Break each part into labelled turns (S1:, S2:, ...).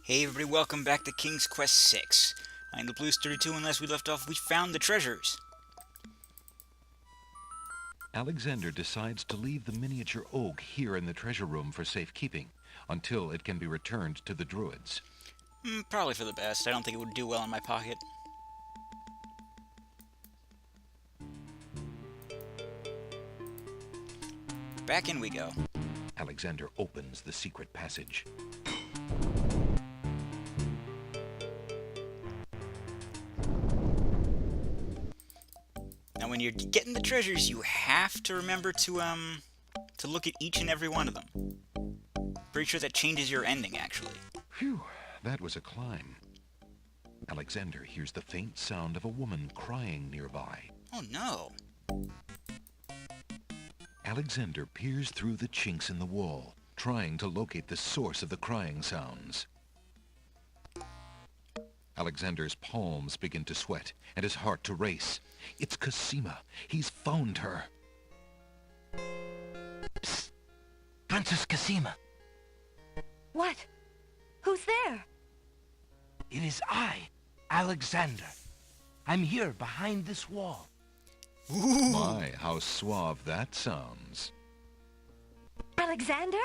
S1: Hey everybody, welcome back to King's Quest 6. I'm the Blues 32, and last we left off, we found the treasures.
S2: Alexander decides to leave the miniature oak here in the treasure room for safekeeping, until it can be returned to the druids.
S1: Probably for the best. I don't think it would do well in my pocket. Back in we go.
S2: Alexander opens the secret passage.
S1: Now when you're getting the treasures, you have to remember to look at each and every one of them. Pretty sure that changes your ending, actually.
S2: Phew, that was a climb. Alexander hears the faint sound of a woman crying nearby.
S1: Oh no.
S2: Alexander peers through the chinks in the wall, trying to locate the source of the crying sounds. Alexander's palms begin to sweat, and his heart to race. It's Cosima. He's found her.
S3: Psst! Princess Cosima!
S4: What? Who's there?
S3: It is I, Alexander. I'm here behind this wall.
S1: Ooh.
S2: My, how suave that sounds.
S4: Alexander?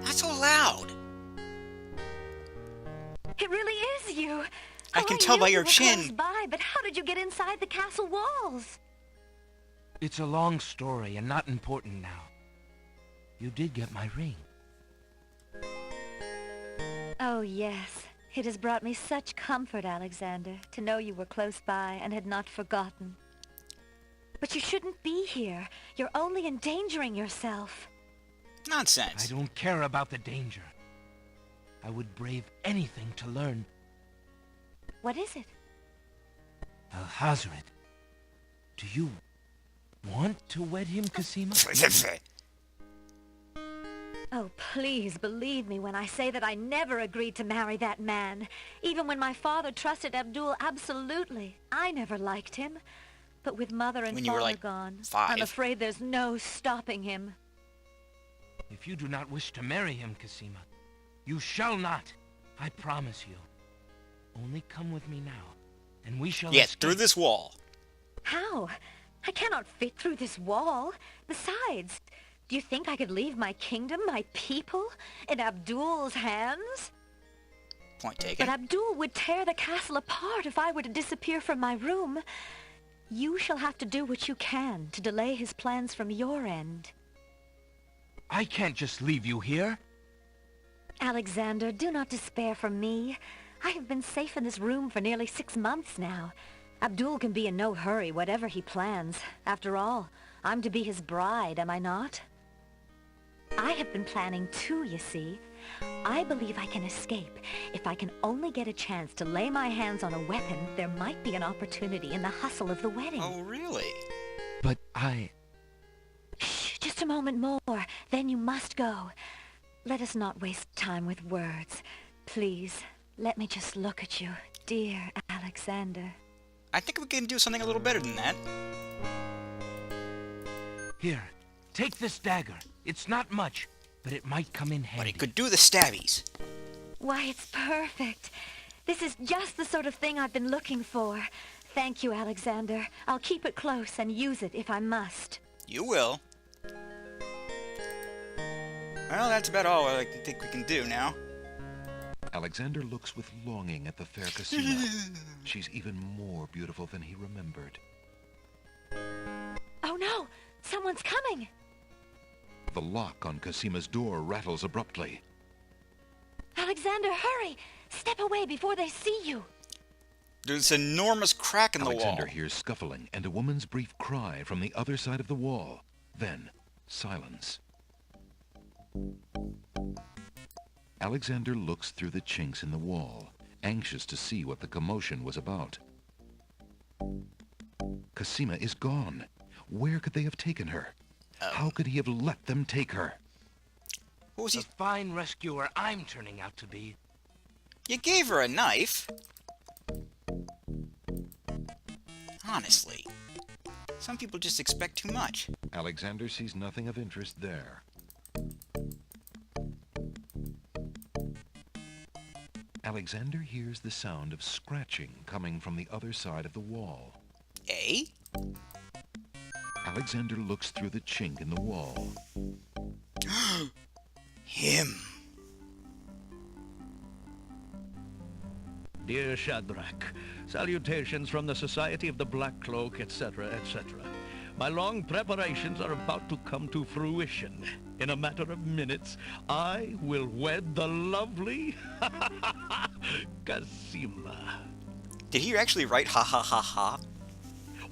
S1: Not so loud.
S4: It really is you.
S1: I can tell
S4: knew
S1: by
S4: you
S1: your
S4: were
S1: chin.
S4: close by, but how did you get inside the castle walls?
S3: It's a long story and not important now. You did get my ring.
S4: Oh, yes. It has brought me such comfort, Alexander, to know you were close by and had not forgotten. But you shouldn't be here. You're only endangering yourself.
S1: Nonsense.
S3: I don't care about the danger. I would brave anything to learn.
S4: What is it?
S3: Alhazred, do you want to wed him, Cosima?
S4: Oh, please believe me when I say that I never agreed to marry that man. Even when my father trusted Abdul absolutely. I never liked him. But with mother and
S1: When you were,
S4: father
S1: like,
S4: gone,
S1: 5.
S4: I'm afraid there's no stopping him.
S3: If you do not wish to marry him, Cosima, you shall not. I promise you. Only come with me now, and we shall
S1: Yes,
S3: escape.
S1: through this wall.
S4: How? I cannot fit through this wall. Besides, do you think I could leave my kingdom, my people, in Abdul's hands?
S1: Point taken.
S4: But Abdul would tear the castle apart if I were to disappear from my room. You shall have to do what you can to delay his plans from your end.
S3: I can't just leave you here.
S4: Alexander, do not despair for me. I have been safe in this room for nearly 6 months now. Abdul can be in no hurry, whatever he plans. After all, I'm to be his bride, am I not? I have been planning too, you see. I believe I can escape. If I can only get a chance to lay my hands on a weapon, there might be an opportunity in the hustle of the wedding.
S1: Oh, really?
S3: But I...
S4: Shh, just a moment more, then you must go. Let us not waste time with words. Please, let me just look at you, dear Alexander.
S1: I think we can do something a little better than that.
S3: Here, take this dagger. It's not much, but it might come in
S1: But
S3: handy.
S1: it could do the stabbies.
S4: Why, it's perfect. This is just the sort of thing I've been looking for. Thank you, Alexander. I'll keep it close and use it if I must.
S1: You will. Well, that's about all I think we can do now.
S2: Alexander looks with longing at the fair Cosima. She's even more beautiful than he remembered.
S4: Oh no! Someone's coming!
S2: The lock on Cosima's door rattles abruptly.
S4: Alexander, hurry! Step away before they see you!
S1: There's an enormous crack in the
S2: Alexander
S1: wall.
S2: hears scuffling and a woman's brief cry from the other side of the wall. Then, silence. Alexander looks through the chinks in the wall, anxious to see what the commotion was about. Cosima is gone. Where could they have taken her? How could he have let them take her?
S1: What was
S3: The
S1: he?
S3: fine rescuer I'm turning out to be.
S1: You gave her a knife. Honestly. Some people just expect too much.
S2: Alexander sees nothing of interest there. Alexander hears the sound of scratching coming from the other side of the wall.
S1: Eh?
S2: Alexander looks through the chink in the wall.
S1: Him.
S5: Dear Shadrach, salutations from the Society of the Black Cloak, etc., etc. My long preparations are about to come to fruition. In a matter of minutes, I will wed the lovely Cosima.
S1: Did he actually write ha ha ha ha?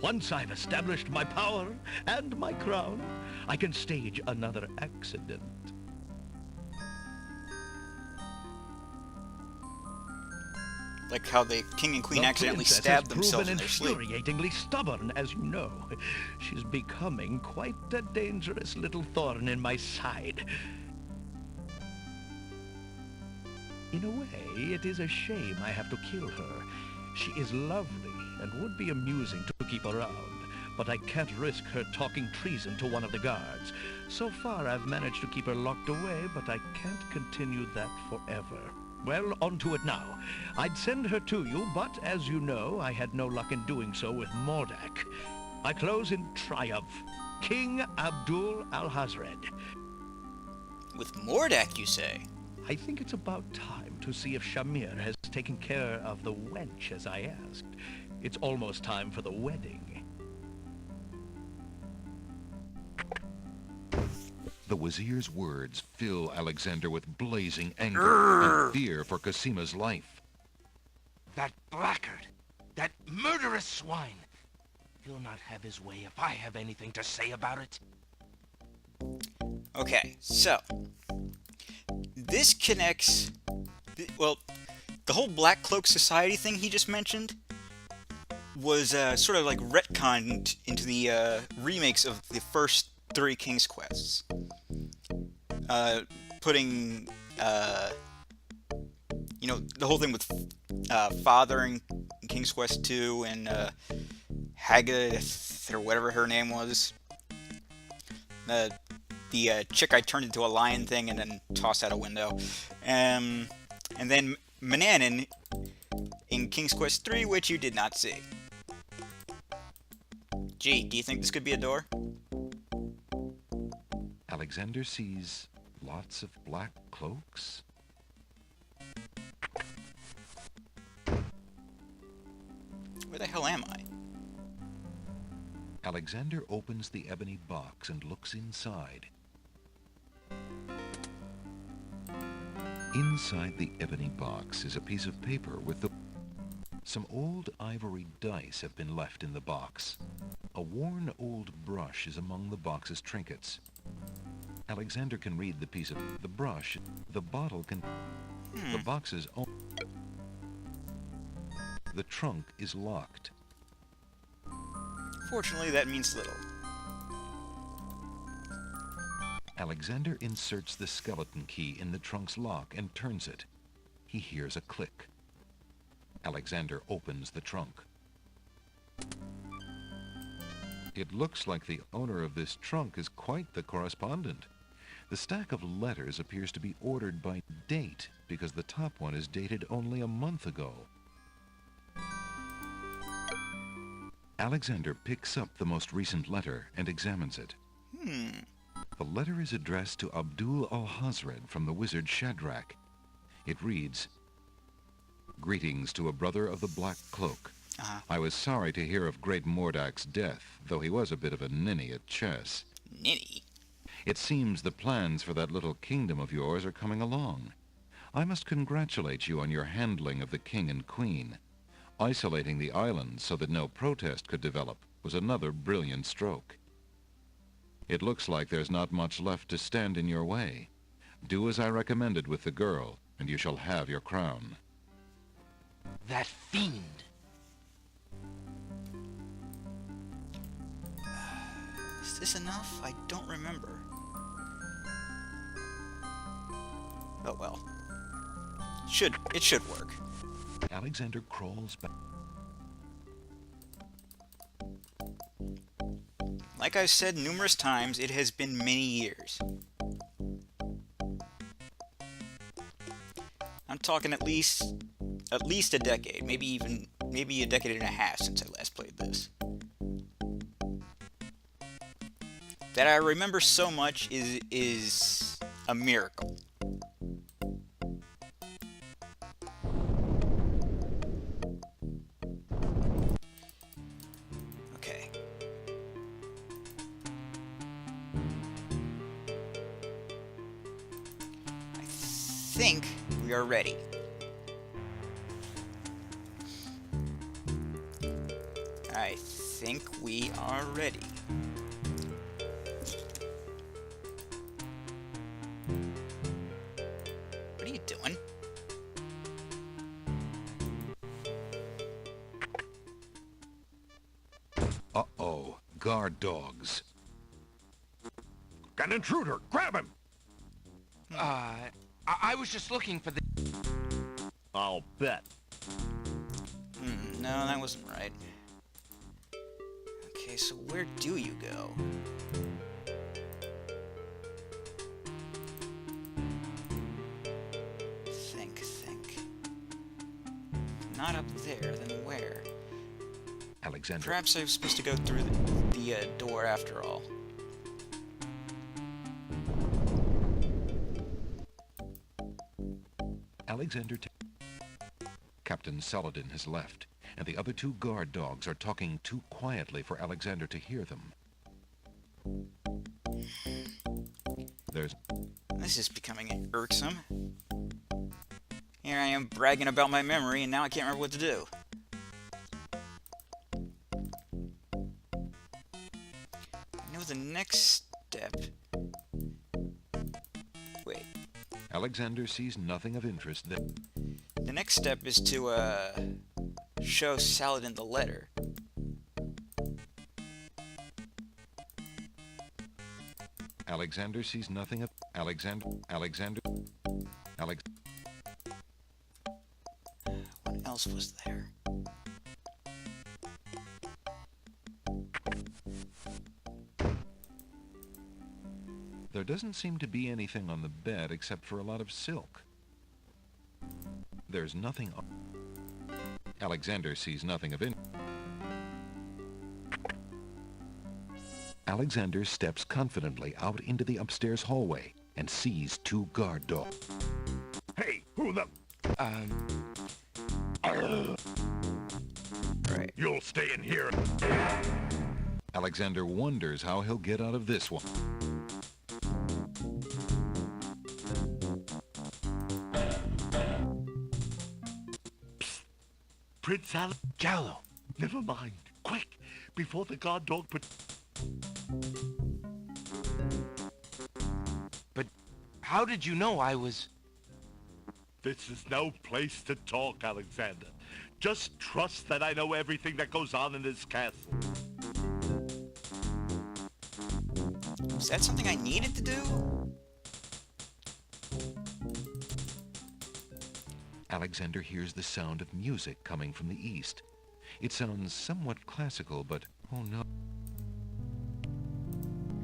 S5: Once I've established my power and my crown, I can stage another accident.
S1: Like how the king and queen
S5: The
S1: accidentally
S5: princess
S1: stabbed
S5: has
S1: themselves in
S5: proven
S1: their sleep.
S5: infuriatingly stubborn, as you know. She's becoming quite a dangerous little thorn in my side. In a way, it is a shame I have to kill her. She is lovely and would be amusing to keep around, but I can't risk her talking treason to one of the guards. So far, I've managed to keep her locked away, but I can't continue that forever. Well, on to it now. I'd send her to you, but as you know, I had no luck in doing so with Mordak. I close in triumph. King Abdul al-Hazred.
S1: With Mordak, you say?
S5: I think it's about time to see if Shamir has taken care of the wench as I asked. It's almost time for the wedding.
S2: The Wazir's words fill Alexander with blazing anger and fear for Cosima's life.
S3: That blackguard! That murderous swine! He'll not have his way if I have anything to say about it.
S1: Okay, so this connects. Well, the whole Black Cloak Society thing he just mentioned was sort of like retconned into the remakes of the first 3 King's Quests. Putting, you know, the whole thing with Father in King's Quest 2 and Haggadah, or whatever her name was. The chick I turned into a lion thing and then tossed out a window. And then Mananan in King's Quest 3, which you did not see. Gee, do you think this could be a door?
S2: Alexander sees lots of black cloaks.
S1: Where the hell am I?
S2: Alexander opens the ebony box and looks inside. Inside the ebony box is a piece of paper with some old ivory dice have been left in the box. A worn old brush is among the box's trinkets. Alexander can read the piece of the brush. The bottle can... The box's own... The trunk is locked.
S1: Fortunately, that means little.
S2: Alexander inserts the skeleton key in the trunk's lock and turns it. He hears a click. Alexander opens the trunk. It looks like the owner of this trunk is quite the correspondent. The stack of letters appears to be ordered by date because the top one is dated only a month ago. Alexander picks up the most recent letter and examines it. The letter is addressed to Abdul al-Hazred from the wizard Shadrach. It reads, "Greetings to a brother of the Black Cloak. I was sorry to hear of great Mordak's death, though he was a bit of a ninny at chess.
S1: Ninny?
S2: It seems the plans for that little kingdom of yours are coming along. I must congratulate you on your handling of the king and queen. Isolating the island so that no protest could develop was another brilliant stroke. It looks like there's not much left to stand in your way. Do as I recommended with the girl, and you shall have your crown."
S3: That fiend!
S1: Is this enough? I don't remember. Oh well. It should work.
S2: Alexander crawls back.
S1: Like I've said numerous times, it has been many years. I'm I'm talking at least a decade, maybe a decade and a half since I last played this. That I remember so much is a miracle. Okay. I think we are ready. I think we are ready. What are you doing?
S2: Uh-oh. Guard dogs.
S5: An intruder! Grab him!
S3: I was just looking for the...
S5: I'll bet.
S1: No, that wasn't right. Okay, so where do you go? Think. Not up there, then where?
S2: Alexander.
S1: Perhaps I was supposed to go through the door after all.
S2: Alexander. Captain Saladin has left, and the other two guard dogs are talking too quietly for Alexander to hear them.
S1: This is becoming irksome. Here I am bragging about my memory, and now I can't remember what to do. I know the next step... Wait.
S2: Alexander sees nothing of interest that...
S1: The next step is to, show Saladin the letter.
S2: Alexander sees nothing of... Alexander...
S1: What else was there?
S2: There doesn't seem to be anything on the bed except for a lot of silk. There's nothing... Alexander sees nothing of interest. Alexander steps confidently out into the upstairs hallway and sees two guard dogs.
S5: Hey, who the...
S1: Right.
S5: You'll stay in here.
S2: Alexander wonders how he'll get out of this one.
S5: Prince
S3: Jallo.
S5: Never mind. Quick, before the guard dog put...
S3: But how did you know I was...
S5: This is no place to talk, Alexander. Just trust that I know everything that goes on in this castle.
S1: Is that something I needed to do?
S2: Alexander hears the sound of music coming from the east. It sounds somewhat classical, but oh no.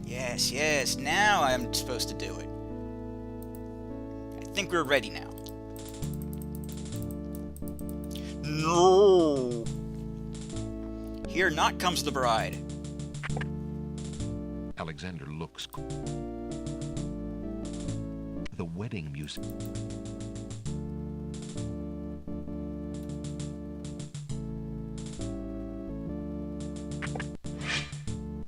S1: Yes, now I'm supposed to do it. I think we're ready now. No! Here not comes the bride.
S2: Alexander looks. The wedding music.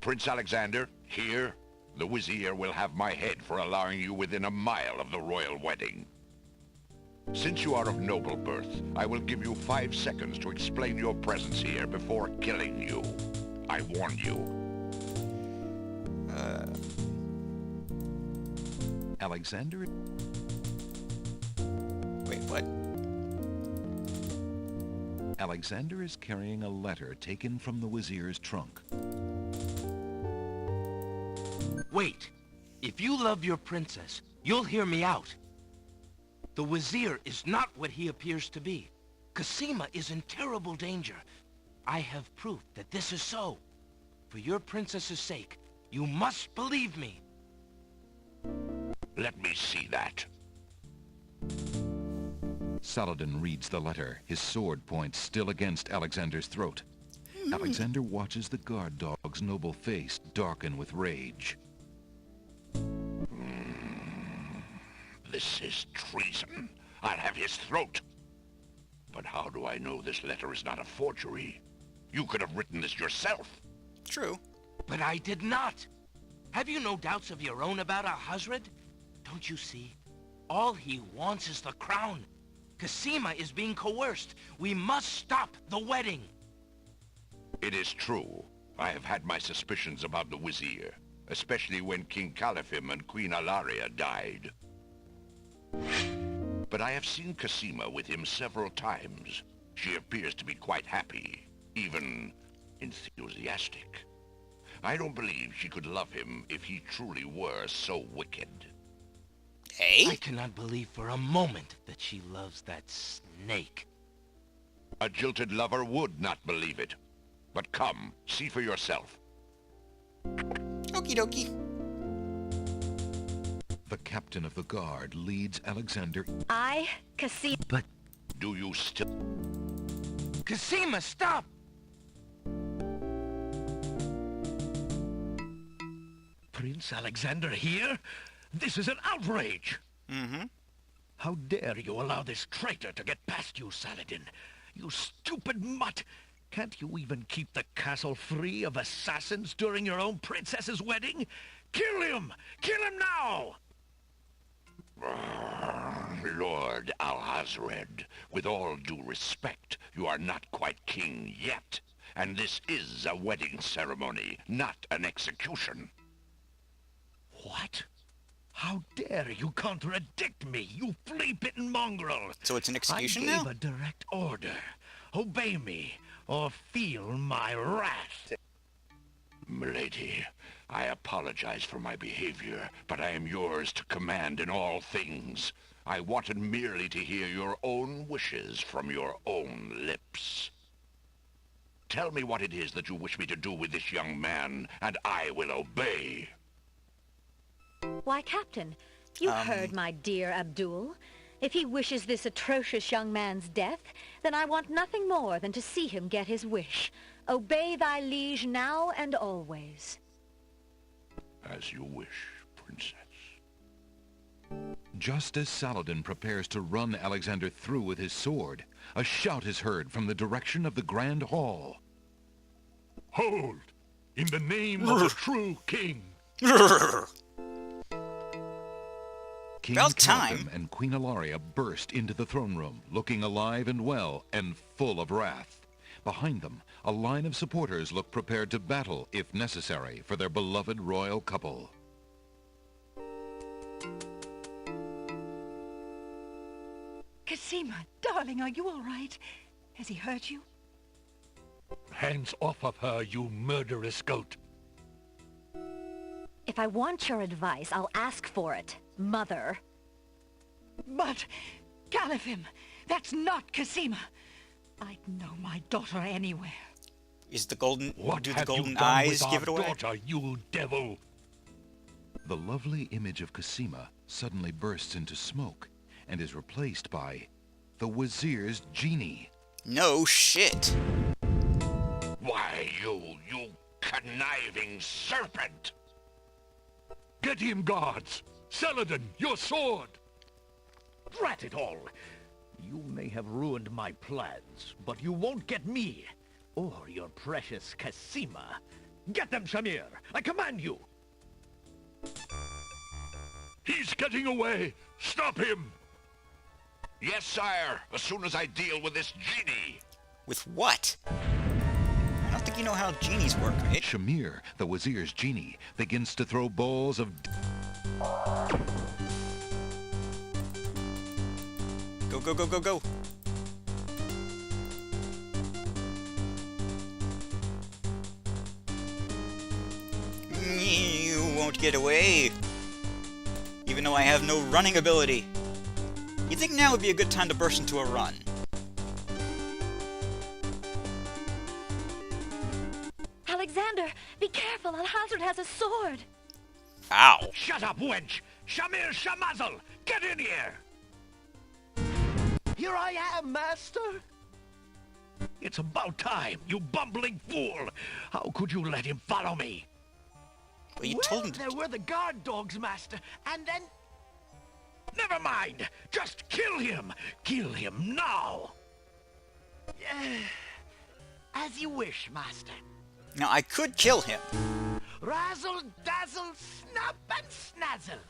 S6: Prince Alexander, here, the Vizier will have my head for allowing you within a mile of the royal wedding. Since you are of noble birth, I will give you 5 seconds to explain your presence here before killing you. I warn you.
S2: Alexander?
S1: Wait, what?
S2: Alexander is carrying a letter taken from the Vizier's trunk.
S3: Wait. If you love your princess, you'll hear me out. The Vizier is not what he appears to be. Cosima is in terrible danger. I have proof that this is so. For your princess's sake, you must believe me.
S6: Let me see that.
S2: Saladin reads the letter, his sword point still against Alexander's throat. Alexander watches the guard dog's noble face darken with rage.
S6: This is treason. I'll have his throat. But how do I know this letter is not a forgery? You could have written this yourself.
S1: True.
S3: But I did not. Have you no doubts of your own about our Hazred? Don't you see? All he wants is the crown. Cosima is being coerced. We must stop the wedding.
S6: It is true. I have had my suspicions about the Wizir, especially when King Califim and Queen Alaria died. But I have seen Cosima with him several times. She appears to be quite happy, even enthusiastic. I don't believe she could love him if he truly were so wicked.
S1: Hey?
S3: I cannot believe for a moment that she loves that snake.
S6: A jilted lover would not believe it. But come, see for yourself.
S1: Okie dokie.
S2: The captain of the guard leads Alexander.
S4: I, Cosima...
S3: But...
S6: Do you still...
S3: Cosima, stop!
S5: Prince Alexander here? This is an outrage!
S1: Mm-hmm.
S5: How dare you allow this traitor to get past you, Saladin? You stupid mutt! Can't you even keep the castle free of assassins during your own princess's wedding? Kill him! Kill him now!
S6: Lord Alhazred, with all due respect, you are not quite king yet. And this is a wedding ceremony, not an execution.
S5: What? How dare you contradict me, you flea-bitten mongrel!
S1: So it's an execution
S5: I
S1: now?
S5: gave a direct order. Obey me, or feel my wrath.
S6: Milady, I apologize for my behavior, but I am yours to command in all things. I wanted merely to hear your own wishes from your own lips. Tell me what it is that you wish me to do with this young man, and I will obey.
S4: Why, Captain, you heard my dear Abdul. If he wishes this atrocious young man's death, then I want nothing more than to see him get his wish. Obey thy liege now and always.
S6: As you wish, Princess.
S2: Just as Saladin prepares to run Alexander through with his sword, a shout is heard from the direction of the Grand Hall.
S7: Hold! In the name of the true king!
S2: King
S1: About
S2: Calipim
S1: time.
S2: and Queen Alaria burst into the throne room, looking alive and well, and full of wrath. Behind them, a line of supporters look prepared to battle, if necessary, for their beloved royal couple.
S8: Cosima, darling, are you all right? Has he hurt you?
S7: Hands off of her, you murderous goat!
S4: If I want your advice, I'll ask for it, Mother.
S8: But, Califim, that's not Cosima. I'd know my daughter anywhere.
S1: Is the golden...
S7: What
S1: do the
S7: have
S1: golden
S7: you done
S1: eyes
S7: with
S1: give
S7: our
S1: it away?
S7: daughter, you devil?
S2: The lovely image of Cosima suddenly bursts into smoke and is replaced by the Wazir's genie.
S1: No shit.
S6: Why, you conniving serpent!
S7: Get him, guards! Saladin, your sword!
S5: Drat it all! You may have ruined my plans, but you won't get me, or your precious Cosima. Get them, Shamir! I command you!
S7: He's getting away! Stop him!
S6: Yes, sire, as soon as I deal with this genie.
S1: With what? I don't think you know how genies work, right?
S2: Shamir, the Wazir's genie, begins to throw balls of...
S1: Go, go, go, go, go. You won't get away. Even though I have no running ability. You think now would be a good time to burst into a run?
S4: Alexander, be careful. Alhazred has a sword.
S1: Ow.
S5: Shut up, wench! Shamir Shamazel! Get in here! Here I am, master. It's about time, you bumbling fool. How could you let him follow me?
S1: Well, you
S5: Well,
S1: told him to...
S5: there were the guard dogs, master, and then... Never mind! Just kill him! Kill him now! As you wish, master.
S1: Now, I could kill him.
S5: Razzle, dazzle, snap and snazzle.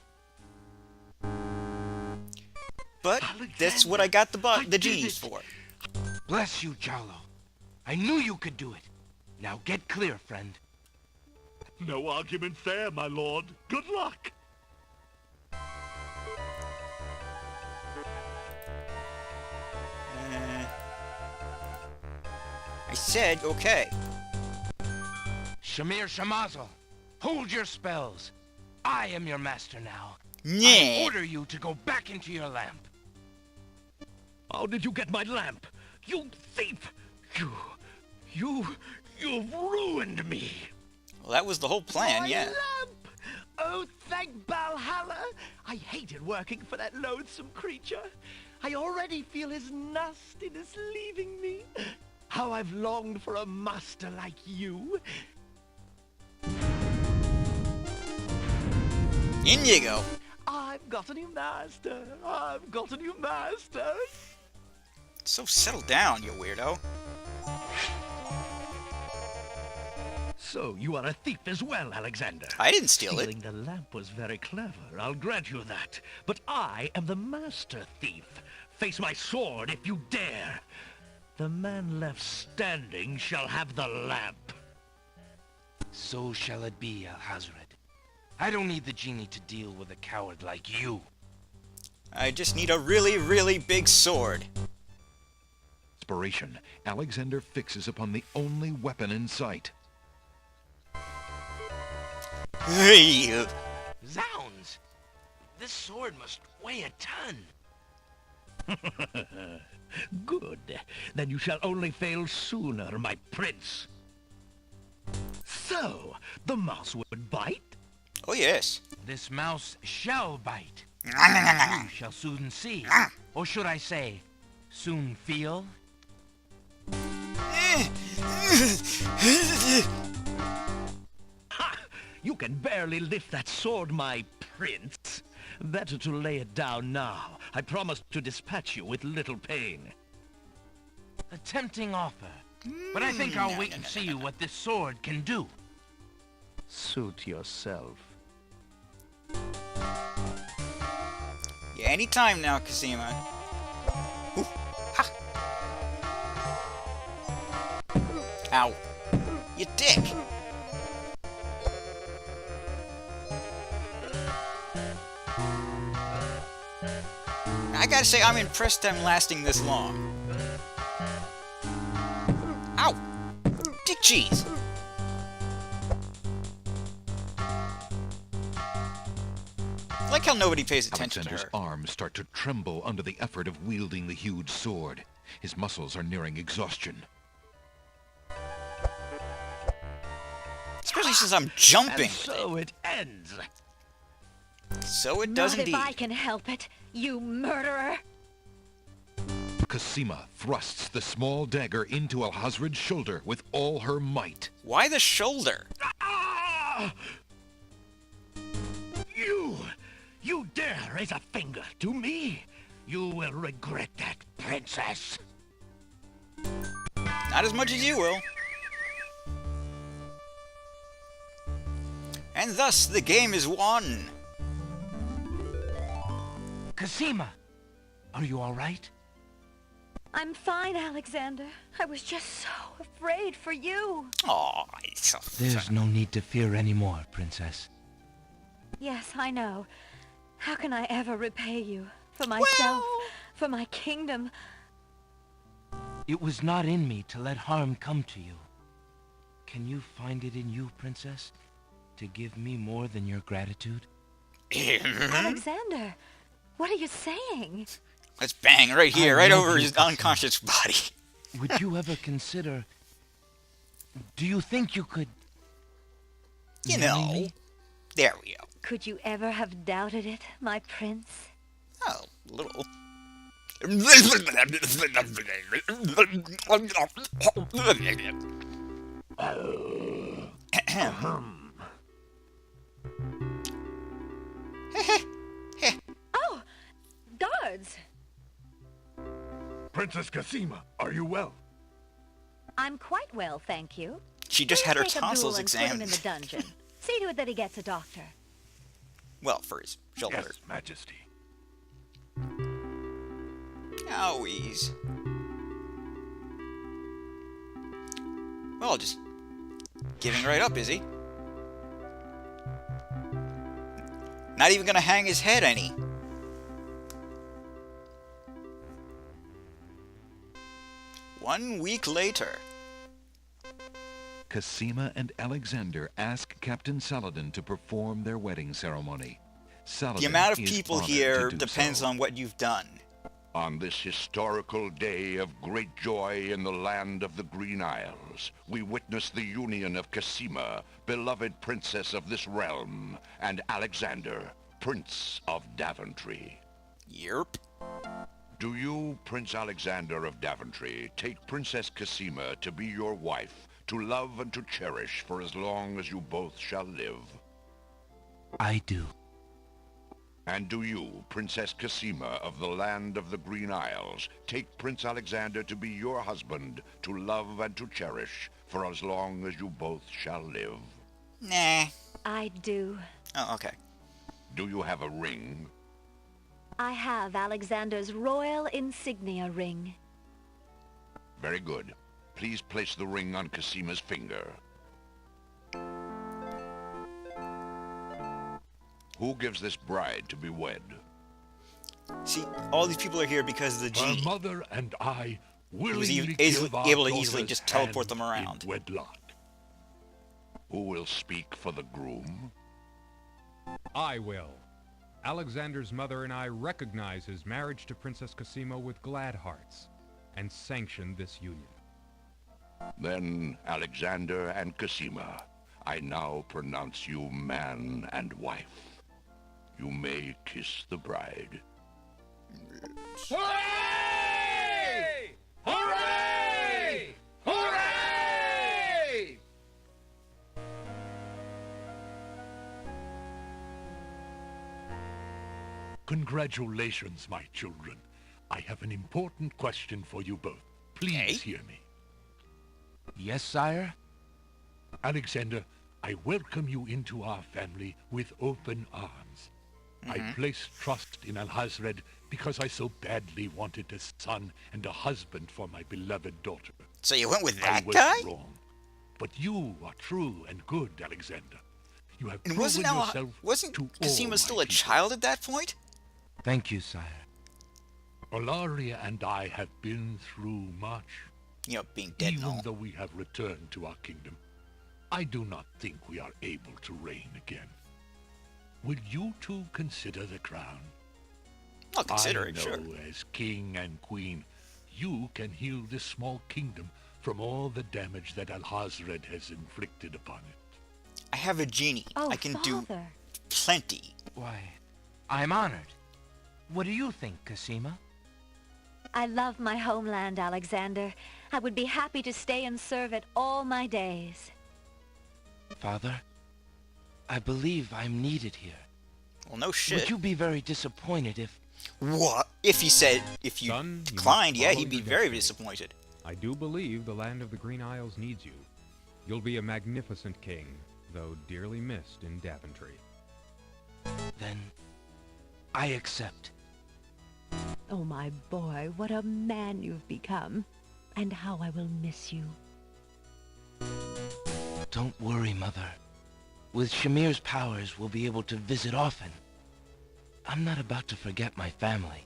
S1: But that's what I got the genies for.
S3: Bless you, Jalo. I knew you could do it. Now get clear, friend.
S7: No argument there, my lord. Good luck.
S1: I said, okay.
S3: Shamir Shamazel, hold your spells. I am your master now. I
S1: Yeah.
S3: order you to go back into your lamp.
S5: How did you get my lamp? You thief! You've ruined me!
S1: Well, that was the whole plan,
S5: My
S1: yeah.
S5: lamp! Oh, thank Valhalla! I hated working for that loathsome creature. I already feel his nastiness leaving me. How I've longed for a master like you.
S1: In you go.
S5: I've got a new master. I've got a new master.
S1: So settle down, you weirdo.
S5: So you are a thief as well, Alexander.
S1: I didn't steal it.
S5: Stealing the lamp was very clever, I'll grant you that. But I am the master thief. Face my sword if you dare. The man left standing shall have the lamp.
S3: So shall it be, Al-Hazred. I don't need the genie to deal with a coward like you.
S1: I just need a really, really big sword.
S2: Inspiration, Alexander fixes upon the only weapon in sight.
S1: Hey,
S3: Zounds! This sword must weigh a ton.
S5: Good. Then you shall only fail sooner, my prince. So, the mouse would bite?
S1: Oh, yes.
S3: This mouse shall bite. You shall soon see. Or should I say, soon feel?
S5: Ha! You can barely lift that sword, my prince. Better to lay it down now. I promise to dispatch you with little pain.
S3: A tempting offer. But I think I'll wait and see what this sword can do.
S5: Suit yourself.
S1: Yeah, anytime now, Cosima. Ooh, ha. Ow. You dick. I gotta say, I'm impressed I'm lasting this long. Ow! Dick cheese! I like how nobody pays attention to
S2: Alexander's
S1: her.
S2: arms start to tremble under the effort of wielding the huge sword. His muscles are nearing exhaustion.
S1: Especially since I'm jumping.
S5: And so it ends.
S1: So it does
S4: Not
S1: indeed.
S4: if I can help it, you murderer!
S2: Cosima thrusts the small dagger into Alhazred's shoulder with all her might.
S1: Why the shoulder?
S5: Ah! You dare raise a finger to me? You will regret that, princess.
S1: Not as much as you will. And thus the game is won.
S3: Cosima, are you all right?
S4: I'm fine, Alexander. I was just so afraid for you.
S1: Aw, it's so
S3: There's no need to fear anymore, princess.
S4: Yes, I know. How can I ever repay you? For myself,
S1: Well-
S4: for my kingdom.
S3: It was not in me to let harm come to you. Can you find it in you, princess, to give me more than your gratitude?
S4: Alexander, what are you saying?
S1: Let's bang right here,
S3: I
S1: right
S3: love
S1: over
S3: you,
S1: his
S3: Cosima.
S1: unconscious body.
S3: Would you ever consider... Do you think you could...
S1: You
S3: marry
S1: know.
S3: me?
S1: There we go.
S4: Could you ever have doubted it, my prince?
S1: Oh, a little.
S4: Oh, guards!
S7: Princess Cosima, are you well?
S4: I'm quite well, thank you.
S1: She just
S4: Please
S1: had her
S4: take
S1: tonsils
S4: Abdul and put him in
S1: examined.
S4: the dungeon. See to it that he gets a doctor.
S1: Well, for his shoulder.
S7: Yes, Majesty.
S1: Owies. Well, just giving right up, is he? Not even gonna hang his head any. One week later.
S2: Cosima and Alexander ask Captain Saladin to perform their wedding ceremony. Saladin
S1: The amount of
S2: is
S1: people
S2: honored
S1: here
S2: to do
S1: depends
S2: so.
S1: on what you've done.
S6: On this historical day of great joy in the land of the Green Isles, we witness the union of Cosima, beloved princess of this realm, and Alexander, Prince of Daventry.
S1: Yerp.
S6: Do you, Prince Alexander of Daventry, take Princess Cosima to be your wife, to love and to cherish for as long as you both shall live?
S3: I do.
S6: And do you, Princess Cosima of the land of the Green Isles, take Prince Alexander to be your husband, to love and to cherish for as long as you both shall live?
S1: Nah.
S4: I do.
S1: Oh, okay.
S6: Do you have a ring?
S4: I have Alexander's royal insignia ring.
S6: Very good. Please place the ring on Cosima's finger. Who gives this bride to be wed?
S1: See, all these people are here because of the
S7: Her
S1: genie.
S7: mother and I
S1: was
S7: willingly
S1: easily-
S7: give our
S1: able to easily
S7: daughters
S1: just teleport
S7: hand
S1: them around.
S7: in wedlock.
S6: Who will speak for the groom?
S9: I will. Alexander's mother and I recognize his marriage to Princess Cosima with glad hearts, and sanction this union.
S6: Then, Alexander and Cosima, I now pronounce you man and wife. You may kiss the bride.
S3: Hooray! Hooray! Hooray!
S7: Congratulations, my children. I have an important question for you both. Please hear me.
S3: Yes, sire?
S7: Alexander, I welcome you into our family with open arms. I place trust in Alhazred because I so badly wanted a son and a husband for my beloved daughter.
S1: So you went with
S7: I
S1: that
S7: was
S1: guy?
S7: wrong. But you are true and good, Alexander. You have
S1: And
S7: proven yourself
S1: wasn't
S7: to all
S1: Cosima
S7: my
S1: still a
S7: people.
S1: child at that point?
S3: Thank you, sire.
S7: Olaria and I have been through much.
S1: You know, being dead and
S7: Even
S1: all.
S7: though we have returned to our kingdom, I do not think we are able to reign again. Will you two consider the crown?
S1: I'll consider
S7: I
S1: it,
S7: know
S1: sure.
S7: as king and queen, you can heal this small kingdom from all the damage that Alhazred has inflicted upon it.
S1: I have a genie.
S4: Oh,
S1: I can do
S4: Father.
S1: plenty.
S3: Why, I'm honored. What do you think, Cosima?
S4: I love my homeland, Alexander. I would be happy to stay and serve it all my days.
S3: Father, I believe I'm needed here.
S1: Well, no shit.
S3: Would you be very disappointed if...
S1: What? If you
S9: Son, you
S1: declined,
S9: must
S1: yeah,
S9: follow
S1: he'd be
S9: your
S1: very
S9: destiny.
S1: disappointed.
S9: I do believe the land of the Green Isles needs you. You'll be a magnificent king, though dearly missed in Daventry.
S3: Then, I accept.
S10: Oh, my boy, what a man you've become. And how I will miss you.
S3: Don't worry, Mother. With Shamir's powers, we'll be able to visit often. I'm not about to forget my family.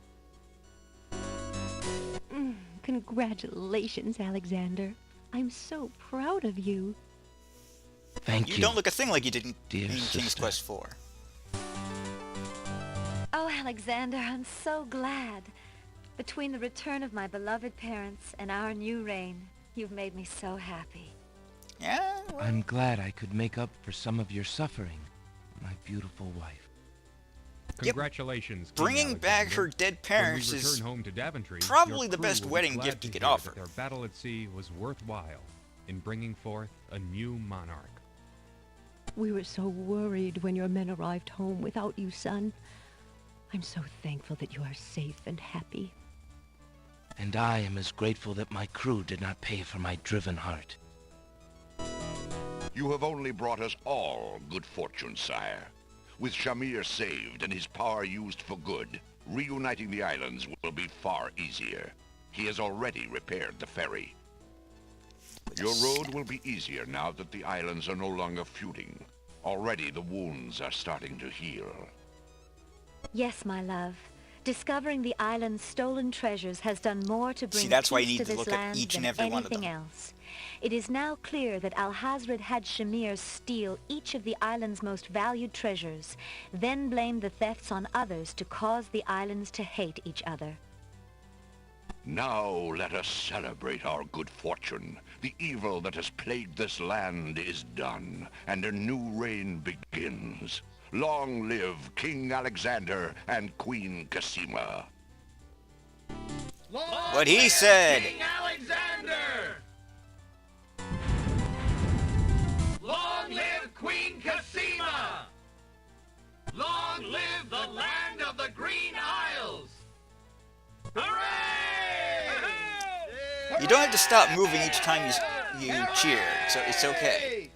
S10: Congratulations, Alexander. I'm so proud of you.
S3: Thank you.
S1: You don't look a thing like you did in
S3: Dear
S1: King's
S3: sister.
S1: Quest 4.
S4: Oh, Alexander, I'm so glad. Between the return of my beloved parents and our new reign, you've made me so happy.
S1: Yeah? Well,
S3: I'm glad I could make up for some of your suffering, my beautiful wife.
S9: Congratulations, King
S1: Bringing back
S9: Alexander.
S1: her dead
S9: When
S1: parents
S9: we
S1: is
S9: return home to Daventry,
S1: probably
S9: your
S1: the
S9: crew
S1: best
S9: will be
S1: wedding
S9: glad
S1: gift
S9: to
S1: you could
S9: hear
S1: offer.
S9: that their battle at sea was worthwhile in bringing forth a new monarch.
S10: We were so worried when your men arrived home without you, son. I'm so thankful that you are safe and happy.
S3: And I am as grateful that my crew did not pay for my driven heart.
S6: You have only brought us all good fortune, sire. With Shamir saved and his power used for good, reuniting the islands will be far easier. He has already repaired the ferry. Your road will be easier now that the islands are no longer feuding. Already the wounds are starting to heal.
S4: Yes, my love. Discovering the island's stolen treasures has done more to bring
S1: See, that's why you
S4: peace
S1: need
S4: to
S1: to
S4: this
S1: look at
S4: land
S1: each and
S4: than
S1: every one of
S4: anything
S1: them.
S4: else. It is now clear that Alhazred had Shamir steal each of the island's most valued treasures, then blame the thefts on others to cause the islands to hate each other.
S6: Now let us celebrate our good fortune. The evil that has plagued this land is done, and a new reign begins. Long live King Alexander and Queen Cassima.
S1: What he said!
S3: Alexander! Long live Queen Cassima! Long live the land of the Green Isles! Hooray!
S1: You don't have to stop moving each time you cheer, so it's okay.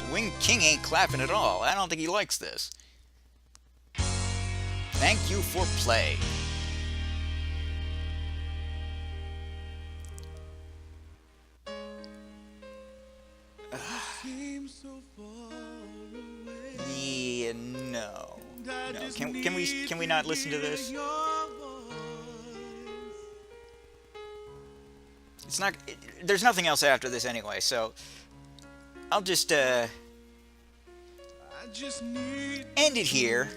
S1: The Winged King ain't clapping at all. I don't think he likes this. Thank you for play. Yeah, no. No. Can we not listen to this? It's not. There's nothing else after this anyway, so I'll just end it here.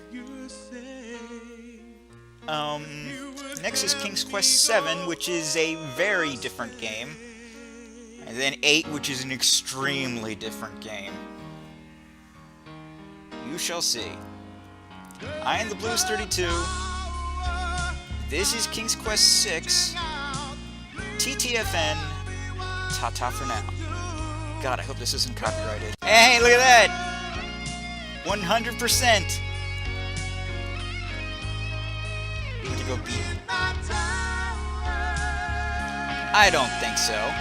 S1: Next is King's Quest VII, which is a very different game. And then 8, which is an extremely different game. You shall see. I am the Blues 32. This is King's Quest VI. TTFN. Ta-ta for now. God, I hope this isn't copyrighted. Hey, look at that! 100%! I'm gonna go beat. I don't think so.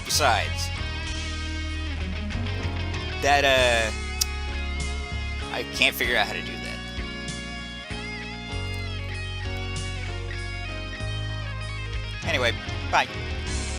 S1: Besides, that, I can't figure out how to do that. Anyway, bye.